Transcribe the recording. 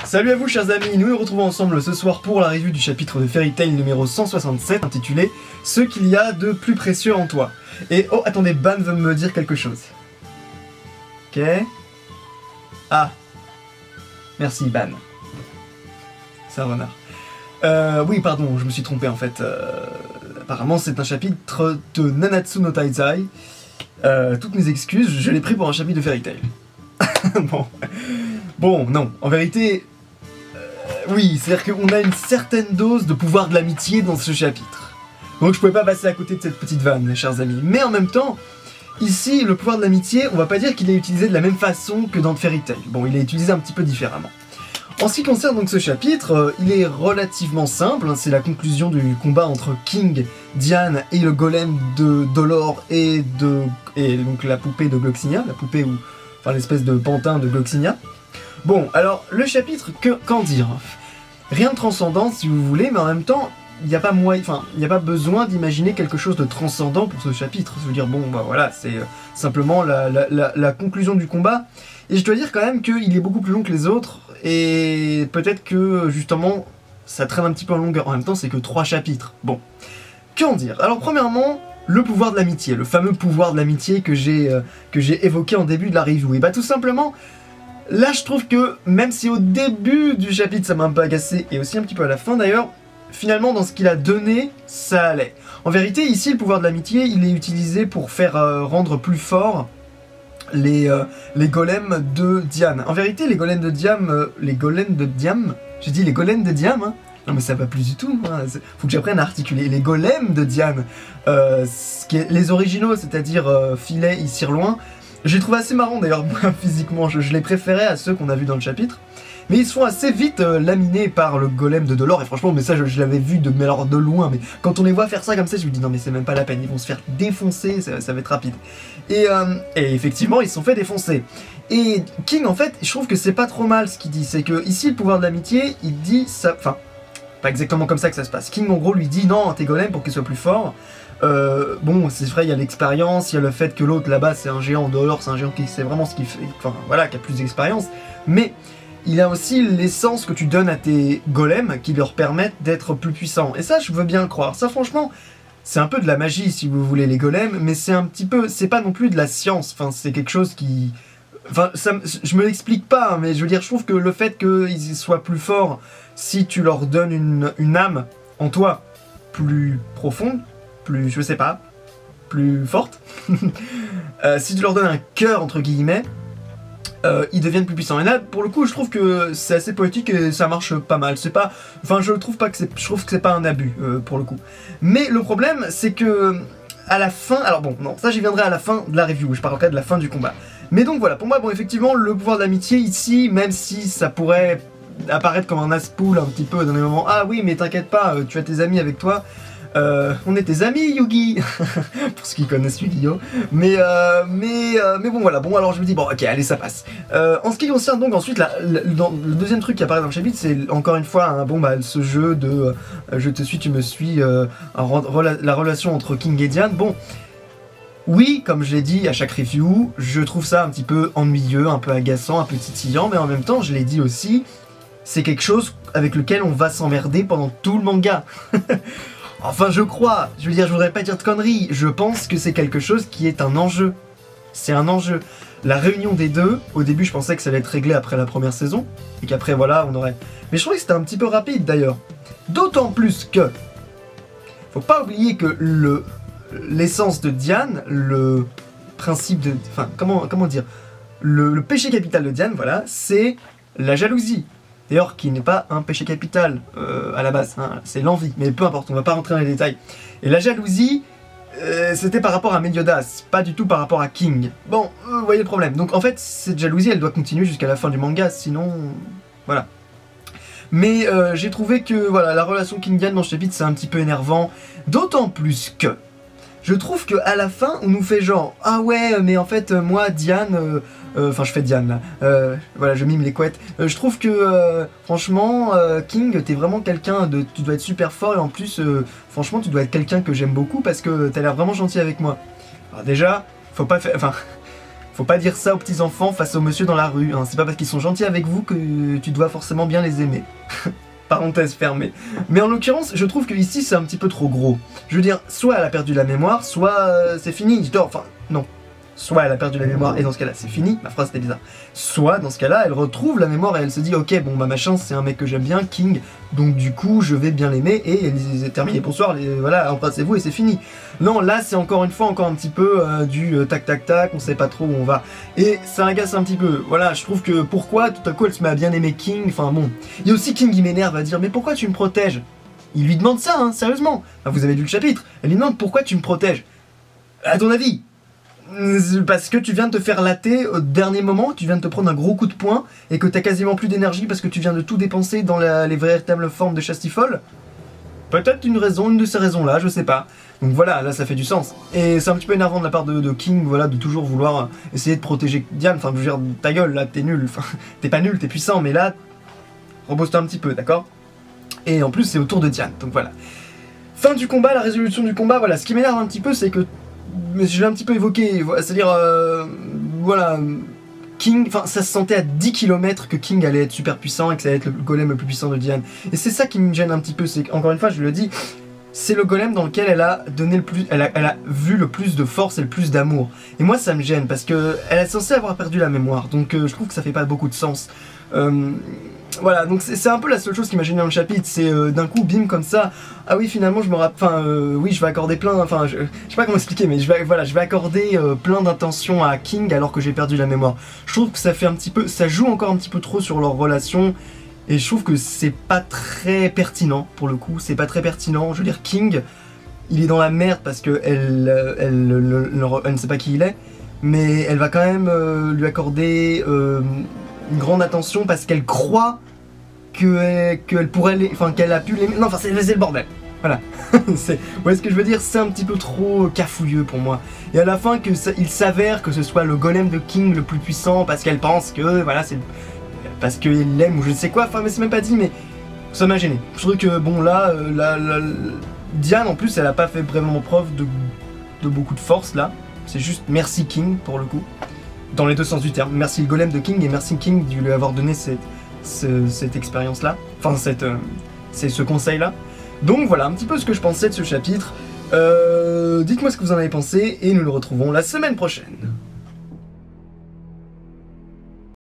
Salut à vous chers amis, nous nous retrouvons ensemble ce soir pour la review du chapitre de Fairy Tail numéro 167 intitulé « Ce qu'il y a de plus précieux en toi ». Et oh attendez, Ban veut me dire quelque chose. Ok. Ah. Merci Ban. C'est un renard. Oui pardon, je me suis trompé en fait. Apparemment c'est un chapitre de Nanatsu no Taizai. Toutes mes excuses, je l'ai pris pour un chapitre de Fairy Tail. Bon, non, en vérité, oui, c'est-à-dire qu'on a une certaine dose de pouvoir de l'amitié dans ce chapitre. Donc je pouvais pas passer à côté de cette petite vanne, mes chers amis. Mais en même temps, ici, le pouvoir de l'amitié, on va pas dire qu'il est utilisé de la même façon que dans Fairy Tail. Bon, il est utilisé un petit peu différemment. En ce qui concerne donc ce chapitre, il est relativement simple, hein, c'est la conclusion du combat entre King, Diane et le golem de Dolor et donc la poupée de Gloxinia, la poupée ou... enfin l'espèce de pantin de Gloxinia. Bon, alors, le chapitre, qu'en dire? Rien de transcendant si vous voulez, mais en même temps, il n'y a pas besoin d'imaginer quelque chose de transcendant pour ce chapitre. Je veux dire, bon, bah voilà, c'est simplement la conclusion du combat. Et je dois dire quand même qu'il est beaucoup plus long que les autres, et peut-être que, justement, ça traîne un petit peu en longueur. En même temps, c'est que 3 chapitres. Bon, qu'en dire? Alors, premièrement, le pouvoir de l'amitié, le fameux pouvoir de l'amitié que j'ai évoqué en début de la review. Et bah tout simplement, là je trouve que, même si au début du chapitre ça m'a un peu agacé, et aussi un petit peu à la fin d'ailleurs, finalement dans ce qu'il a donné, ça allait. En vérité, ici, le pouvoir de l'amitié, il est utilisé pour faire rendre plus fort les golems de Diane. En vérité, les golems de Diane, j'ai dit les golems de Diane, hein. Non mais ça va plus du tout, hein. Faut que j'apprenne à articuler. Les golems de Diane, les originaux, c'est-à-dire Filet et Cirloin, j'ai trouvé assez marrant d'ailleurs, physiquement, je les préférais à ceux qu'on a vus dans le chapitre. Mais ils se font assez vite laminés par le golem de Dolor, et franchement, mais ça je l'avais vu mais alors de loin, mais quand on les voit faire ça comme ça, je me dis non mais c'est même pas la peine, ils vont se faire défoncer, ça va être rapide. Et effectivement, ils se sont fait défoncer. Et King, en fait, je trouve que c'est pas trop mal ce qu'il dit, c'est que ici, le pouvoir de l'amitié, il dit ça, enfin, pas exactement comme ça que ça se passe. King en gros lui dit non, tes golems pour qu'ils soient plus forts. Bon c'est vrai, il y a l'expérience, il y a le fait que l'autre là-bas c'est un géant, Dolor c'est un géant qui sait vraiment ce qu'il fait, enfin voilà, qui a plus d'expérience. Mais il y a aussi l'essence que tu donnes à tes golems qui leur permettent d'être plus puissants. Et ça je veux bien le croire. Ça franchement, c'est un peu de la magie si vous voulez les golems, mais c'est un petit peu, c'est pas non plus de la science. Enfin c'est quelque chose qui... Enfin, je me l'explique pas, hein, mais je veux dire, je trouve que le fait qu'ils soient plus forts, si tu leur donnes une âme en toi plus profonde, plus, je sais pas, plus forte, si tu leur donnes un cœur, entre guillemets, ils deviennent plus puissants. Et là, pour le coup, je trouve que c'est assez poétique et ça marche pas mal. C'est pas, enfin, je trouve que c'est pas un abus, pour le coup. Mais le problème, c'est que, à la fin, alors bon, non, ça j'y viendrai à la fin de la review, je parlerai de la fin du combat. Mais donc voilà, pour moi, bon, effectivement, le pouvoir de l'amitié ici, même si ça pourrait apparaître comme un as-pool un petit peu dans les moments, ah oui, mais t'inquiète pas, tu as tes amis avec toi, on est tes amis, Yugi. Pour ceux qui connaissent Yu-Gi-Oh! Mais bon, voilà, bon, alors je me dis, bon, ok, allez, ça passe. En ce qui concerne donc ensuite, le deuxième truc qui apparaît dans le chapitre, c'est encore une fois, hein, bon, bah, ce jeu de je te suis, tu me suis, la relation entre King et Diane, bon. Oui, comme je l'ai dit à chaque review, je trouve ça un petit peu ennuyeux, un peu agaçant, un peu titillant, mais en même temps, je l'ai dit aussi, c'est quelque chose avec lequel on va s'emmerder pendant tout le manga. Enfin, je crois, je veux dire, je voudrais pas dire de conneries, je pense que c'est quelque chose qui est un enjeu. C'est un enjeu. La réunion des deux, au début, je pensais que ça allait être réglé après la première saison, et qu'après, voilà, on aurait... Mais je trouvais que c'était un petit peu rapide, d'ailleurs. D'autant plus que... Faut pas oublier que l'essence de Diane, le principe de... Enfin, comment dire, le péché capital de Diane, voilà, c'est la jalousie. D'ailleurs, qui n'est pas un péché capital à la base, hein, c'est l'envie. Mais peu importe, on va pas rentrer dans les détails. Et la jalousie, c'était par rapport à Meliodas, pas du tout par rapport à King. Bon, vous voyez le problème. Donc en fait, cette jalousie, elle doit continuer jusqu'à la fin du manga, sinon... Voilà. Mais j'ai trouvé que voilà, la relation King-Diane dans ce chapitre, c'est un petit peu énervant. D'autant plus que... Je trouve qu'à la fin, on nous fait genre, ah ouais, mais en fait, moi, Diane, enfin, je fais Diane là, voilà, je mime les couettes. Je trouve que, franchement, King, t'es vraiment quelqu'un de. Tu dois être super fort et en plus, franchement, tu dois être quelqu'un que j'aime beaucoup parce que t'as l'air vraiment gentil avec moi. Alors, déjà, faut pas faire. Enfin, Faut pas dire ça aux petits enfants face aux monsieur dans la rue, hein. C'est pas parce qu'ils sont gentils avec vous que tu dois forcément bien les aimer. Parenthèse fermée. Mais en l'occurrence, je trouve que ici c'est un petit peu trop gros. Je veux dire, soit elle a perdu la mémoire, soit c'est fini. Enfin, non. Soit elle a perdu la mémoire et dans ce cas-là c'est fini, ma phrase était bizarre. Soit dans ce cas-là elle retrouve la mémoire et elle se dit ok bon bah machin c'est un mec que j'aime bien, King, donc du coup je vais bien l'aimer et elle est terminée, bonsoir, voilà, embrassez-vous et c'est fini. Non là c'est encore une fois encore un petit peu du tac tac tac, on sait pas trop où on va. Et ça agace un petit peu, voilà, je trouve que pourquoi tout à coup elle se met à bien aimer King, enfin bon. Il y a aussi King qui m'énerve à dire mais pourquoi tu me protèges? Il lui demande ça, hein, sérieusement. Enfin, vous avez lu le chapitre, elle lui demande pourquoi tu me protèges. À ton avis? Parce que tu viens de te faire latter au dernier moment, tu viens de te prendre un gros coup de poing et que t'as quasiment plus d'énergie parce que tu viens de tout dépenser dans les véritables formes de Chastifol. Peut-être une raison, une de ces raisons-là, je sais pas. Donc voilà, là ça fait du sens. Et c'est un petit peu énervant de la part de King, voilà, de toujours vouloir essayer de protéger Diane. Enfin, je veux dire, ta gueule, là, t'es nul. Enfin, t'es pas nul, t'es puissant, mais là, repose-toi un petit peu, d'accord? Et en plus, c'est au tour de Diane, donc voilà. Fin du combat, la résolution du combat, voilà. Ce qui m'énerve un petit peu, c'est que mais je l'ai un petit peu évoqué, c'est-à-dire, voilà, King, enfin ça se sentait à 10 km que King allait être super puissant et que ça allait être le golem le plus puissant de Diane. Et c'est ça qui me gêne un petit peu, c'est qu'encore une fois je le dis, c'est le golem dans lequel elle a donné le plus, elle a vu le plus de force et le plus d'amour. Et moi ça me gêne parce que elle est censée avoir perdu la mémoire, donc je trouve que ça fait pas beaucoup de sens. Voilà, donc c'est un peu la seule chose qui m'a gêné dans le chapitre, c'est d'un coup, bim, comme ça, ah oui, finalement, je me rappelle, enfin, oui, je vais accorder plein, enfin, je sais pas comment expliquer, mais je vais accorder plein d'intentions à King alors que j'ai perdu la mémoire. Je trouve que ça fait un petit peu, ça joue encore un petit peu trop sur leur relation, et je trouve que c'est pas très pertinent, pour le coup, c'est pas très pertinent. Je veux dire, King, il est dans la merde parce que elle ne sait pas qui il est, mais elle va quand même lui accorder une grande attention parce qu'elle croit qu'elle pourrait enfin qu'elle a pu l'aimer. Non, enfin c'est le bordel. Voilà. Vous voyez ce que je veux dire? C'est un petit peu trop cafouilleux pour moi. Et à la fin il s'avère que ce soit le golem de King le plus puissant parce qu'elle pense que voilà c'est parce qu'il l'aime ou je ne sais quoi. Enfin mais c'est même pas dit, mais ça m'a gêné. Je trouve que bon là Diane en plus elle a pas fait vraiment preuve de beaucoup de force là. C'est juste merci King pour le coup. Dans les deux sens du terme. Merci le golem de King et merci King de lui avoir donné cette expérience-là. Enfin, ce conseil-là. Donc voilà, un petit peu ce que je pensais de ce chapitre. Dites-moi ce que vous en avez pensé et nous le retrouvons la semaine prochaine.